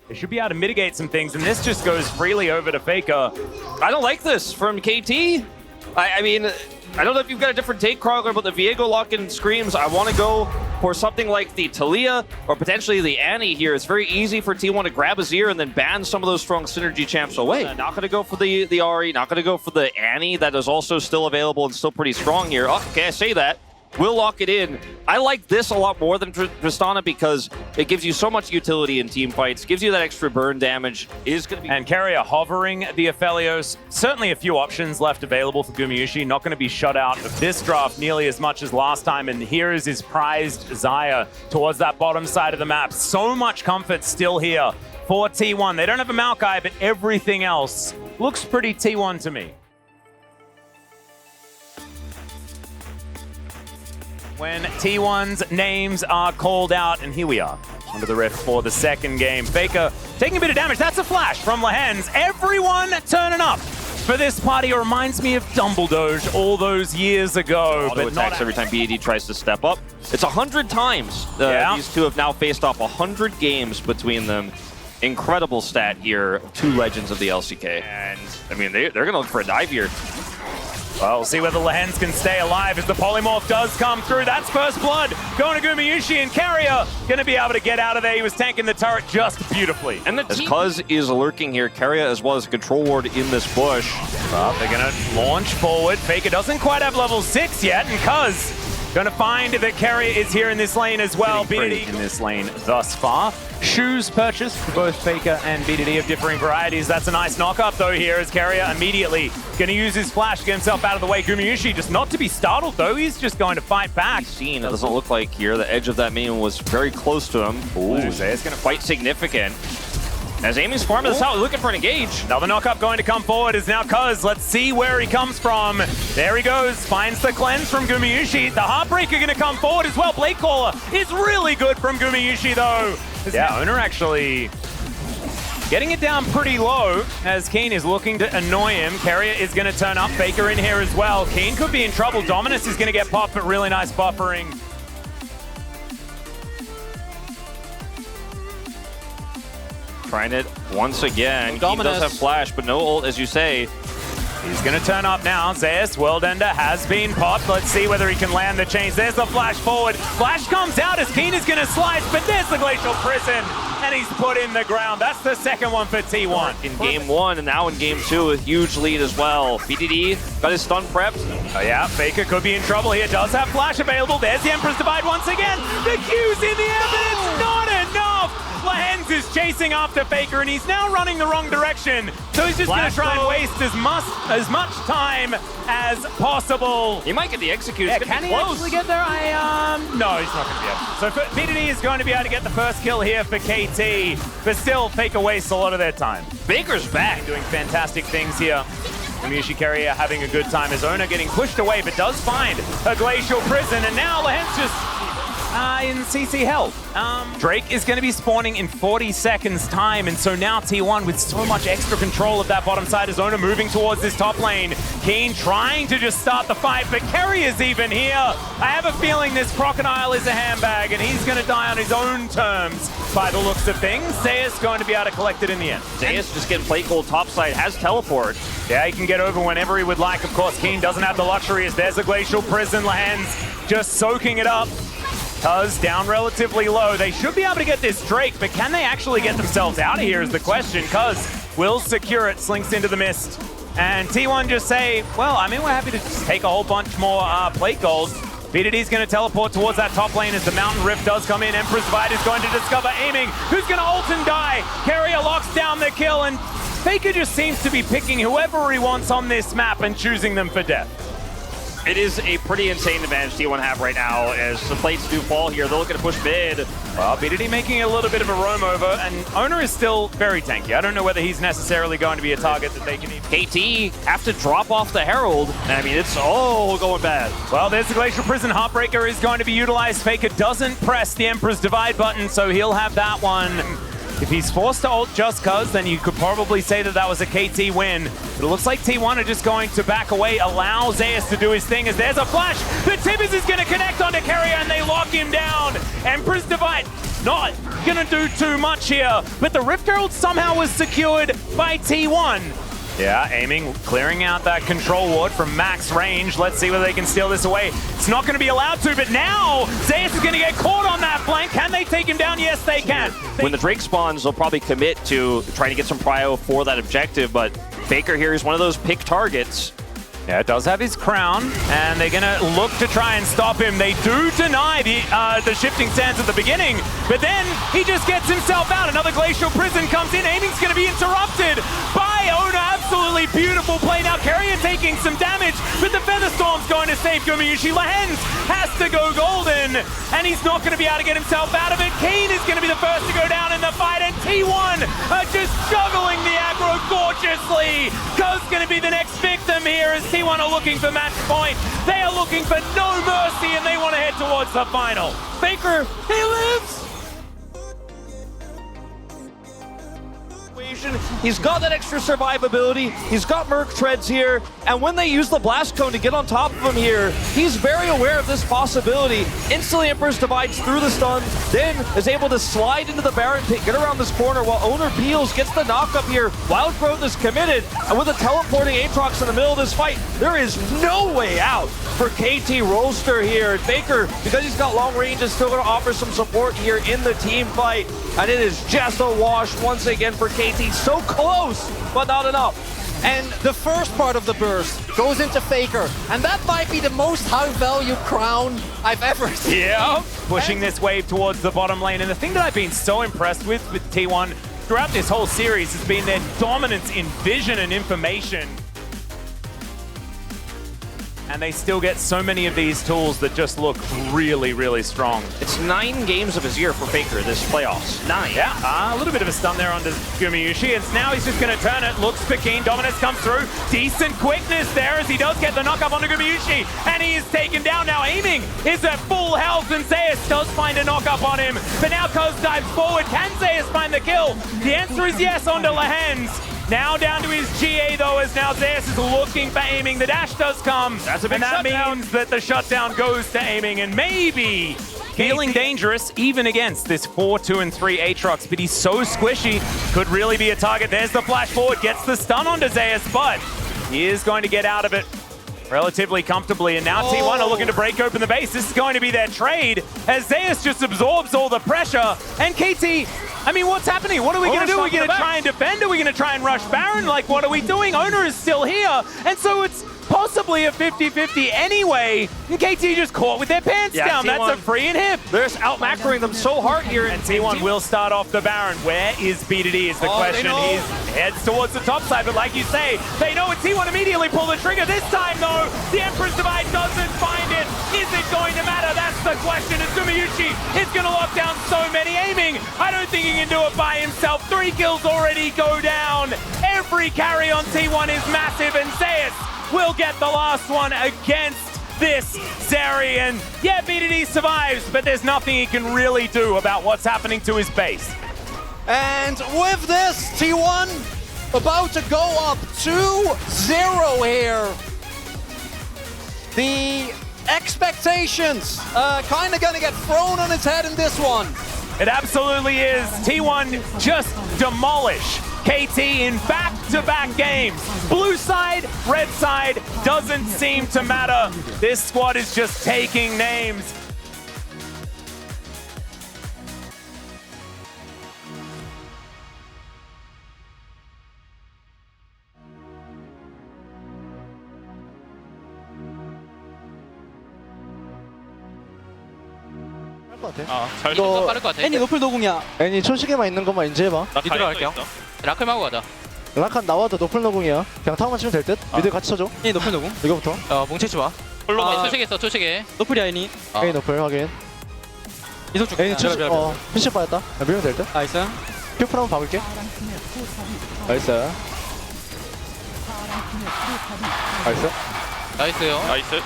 They should be able to mitigate some things, and this just goes freely over to Faker. I don't like this from KT. I mean, I don't know if you've got a different take, Crawler, but the Viego lock-in screams. I want to go for something like the Talia or potentially the Annie here. It's very easy for T1 to grab his ear and then ban some of those strong synergy champs away. Not going to go for the Ahri, not going to go for the Annie that is also still available and still pretty strong here. Oh, okay, I say that. We'll lock it in. I like this a lot more than Tristana because it gives you so much utility in team fights, gives you that extra burn damage. Is going to be and Carrier hovering the Aphelios. Certainly a few options left available for Gumayusi. Not going to be shut out of this draft nearly as much as last time. And here is his prized Xayah towards that bottom side of the map. So much comfort still here for T1. They don't have a Maokai, but everything else looks pretty T1 to me. When T1's names are called out, and here we are, under the rift for the second game. Faker taking a bit of damage. That's a flash from Lehens. Everyone turning up for this party. It reminds me of Dumbledore all those years ago. Auto attacks every time BAD tries to step up. It's 100 times. These two have now faced off 100 games between them. Incredible stat here. Two legends of the LCK. And, I mean, they're going to look for a dive here. Well, we'll see whether Lehens can stay alive as the polymorph does come through. That's first blood going to Gumayusi, and Carrier going to be able to get out of there. He was tanking the turret just beautifully. And as Cuz is lurking here, Carrier as well as a control ward in this bush. Well, they're going to launch forward. Faker doesn't quite have level 6 yet, and Cuz going to find that Carrier is here in this lane as well. BDD in this lane thus far. Shoes purchased for both Faker and BDD of differing varieties. That's a nice knock-up though here as Carrier immediately going to use his flash to get himself out of the way. Gumayusi just not to be startled though. He's just going to fight back. It doesn't look like here. The edge of that minion was very close to him. Ooh, it's going to quite significant. As Amy's farming this out, looking for an engage. Another knock-up going to come forward is now Cuz. Let's see where he comes from. There he goes. Finds the cleanse from Gumayusi. The Heartbreaker going to come forward as well. Blade Caller is really good from Gumayusi though. Yeah, Oner actually getting it down pretty low as Keen is looking to annoy him. Carrier is going to turn up. Faker in here as well. Keen could be in trouble. Dominus is going to get popped, but really nice buffering. Trying it once again. Keen does have flash, but no ult, as you say. He's going to turn up now. Zeus, World Ender has been popped. Let's see whether he can land the chains. There's the flash forward. Flash comes out as Keen is going to slice, but there's the Glacial Prison, and he's put in the ground. That's the second one for T1. In game 1 and now in game 2, a huge lead as well. BDD got his stun prepped. Oh yeah, Faker could be in trouble here. Does have flash available. There's the Emperor's Divide once again. The Q's in the air, but it's not enough. Lehens is chasing after Faker, and he's now running the wrong direction. So he's just going to try and waste as much time as possible. He might get the execute. Yeah, can he actually get there? No, he's not going to be able. So BDD is going to be able to get the first kill here for KT, but still, Faker wastes a lot of their time. Baker's back. Doing fantastic things here. Gumayusi Carrier having a good time. His owner getting pushed away, but does find a Glacial Prison, and now Lehens just in CC hell. Drake is going to be spawning in 40 seconds time, and so now T1 with so much extra control of that bottom side. His owner moving towards this top lane. Keen trying to just start the fight, but Carrier's even here. I have a feeling this Crocodile is a handbag, and he's going to die on his own terms by the looks of things. Zeus going to be able to collect it in the end. Zeus just getting plate gold topside, has teleport. Yeah, he can get over whenever he would like. Of course, Keen doesn't have the luxury as there's a Glacial Prison. Lehens just soaking it up. Cuz down relatively low. They should be able to get this Drake, but can they actually get themselves out of here is the question. Cuz will secure it, slinks into the mist. And T1 just say, well, I mean, we're happy to just take a whole bunch more plate gold. BDD's going to teleport towards that top lane as the Mountain Rift does come in. Emperor's Divide is going to discover aiming. Who's going to ult and die? Carrier locks down the kill, and Faker just seems to be picking whoever he wants on this map and choosing them for death. It is a pretty insane advantage T1 have right now as the plates do fall here. They're looking to push mid. Well, BDD making a little bit of a roam over, and Oner is still very tanky. I don't know whether he's necessarily going to be a target that they can even... KT have to drop off the Herald. I mean, it's all going bad. Well, there's the Glacial Prison. Heartbreaker is going to be utilized. Faker doesn't press the Emperor's Divide button, so he'll have that one. If he's forced to ult just cuz, then you could probably say that that was a KT win. But it looks like T1 are just going to back away, allow Zeus to do his thing as there's a flash. The Tibbers is going to connect onto Carrier and they lock him down. Emperor's Divide not gonna do too much here. But the Rift Herald somehow was secured by T1. Yeah, aiming, clearing out that control ward from max range. Let's see whether they can steal this away. It's not going to be allowed to, but now Zeus is going to get caught on that flank. Can they take him down? Yes, they can. When the Drake spawns, they'll probably commit to trying to get some prio for that objective, but Faker here is one of those pick targets. Yeah, it does have his crown, and they're going to look to try and stop him. They do deny the shifting sands at the beginning, but then he just gets himself out. Another Glacial Prison comes in. Aiming's going to be interrupted by Oner. Absolutely beautiful play. Now Carrier taking some damage, but the Featherstorm's going to save Gumayusi. Lehens has to go golden, and he's not going to be able to get himself out of it. Keen is going to be the first to go down in the fight, and T1 are just juggling the aggro gorgeously. Ko's going to be the next victim here as T1 are looking for match point. They are looking for no mercy, and they want to head towards the final. Faker, he lives! He's got that extra survivability, he's got Merc Treads here, and when they use the Blast Cone to get on top of him here, he's very aware of this possibility. Instantly Emperor's divides through the stun, then is able to slide into the Baron pit, get around this corner while Oner peels, gets the knock up here. Wild Growth is committed, and with a teleporting Aatrox in the middle of this fight, there is no way out for KT Roaster here. And Faker, because he's got long range, is still going to offer some support here in the team fight, and it is just a wash once again for KT. So close, but not enough. And the first part of the burst goes into Faker, and that might be the most high-value crown I've ever seen. Yeah, pushing this wave towards the bottom lane. And the thing that I've been so impressed with T1 throughout this whole series has been their dominance in vision and information. And they still get so many of these tools that just look really, really strong. It's 9 games of his year for Faker this playoffs. 9. Yeah, a little bit of a stun there onto Gumayusi. And now he's just going to turn it. Looks for Keen. Dominance comes through. Decent quickness there as he does get the knock up onto Gumayusi. And he is taken down. Now aiming is at full health. And Zeus does find a knock up on him. But now Koz dives forward. Can Zeus find the kill? The answer is yes onto Lehens. Now down to his GA though, as now Zeus is looking for aiming. The dash does come. That's a big and that shutdown. means that the shutdown goes to aiming, and maybe feeling dangerous even against this 4, 2, and 3 Aatrox, but he's so squishy, could really be a target. There's the flash forward, gets the stun onto Zeus, but he is going to get out of it relatively comfortably, and now T1 are looking to break open the base. This is going to be their trade as Zeus just absorbs all the pressure, and KT, I mean, what's happening? What are we going to do? Are we going to try and defend? Are we going to try and rush Baron? Like, what are we doing? Oner is still here, and so it's possibly a 50-50 anyway, and KT just caught with their pants down. T1, that's a free and hip. They're just out-macroing them so hard here. And T1 will start off the Baron. Where is BDD is the question. He heads towards the top side, but like you say, they know it. T1 immediately pull the trigger. This time, though, the Emperor's Divide doesn't find it. Is it going to matter? That's the question. As Gumayusi is going to lock down so many aiming. I don't think he can do it by himself. 3 kills already go down. Every carry on T1 is massive, and Zeus will get the last one against this Zeri. And yeah, BDD survives, but there's nothing he can really do about what's happening to his base. And with this, T1 about to go up 2-0 here. The expectations kind of gonna get thrown on its head in this one. It absolutely is. T1 just demolish KT in back-to-back games. Blue side, red side, doesn't seem to matter. This squad is just taking names. 너 빠를 것 같아. 애니 노플 노궁이야. 애니 초시계만 있는 것만 인지해봐. 미드 갈게요. 라클 마고 가자. 라칸 나와도 노플 노궁이야. 그냥 타워만 치면 될 듯. 미드 같이 쳐줘. 애니 노플 노궁. 이거부터. 뭉치지 마. 홀로만 초식에 있어, 초식에. 노플이야 애니. 애니 노플 확인. 이속 줄. 애니 피시 빠졌다. 밀면 될 듯. 나이스. 큐프 한번 박을게. 나이스. 나이스요. 나이스.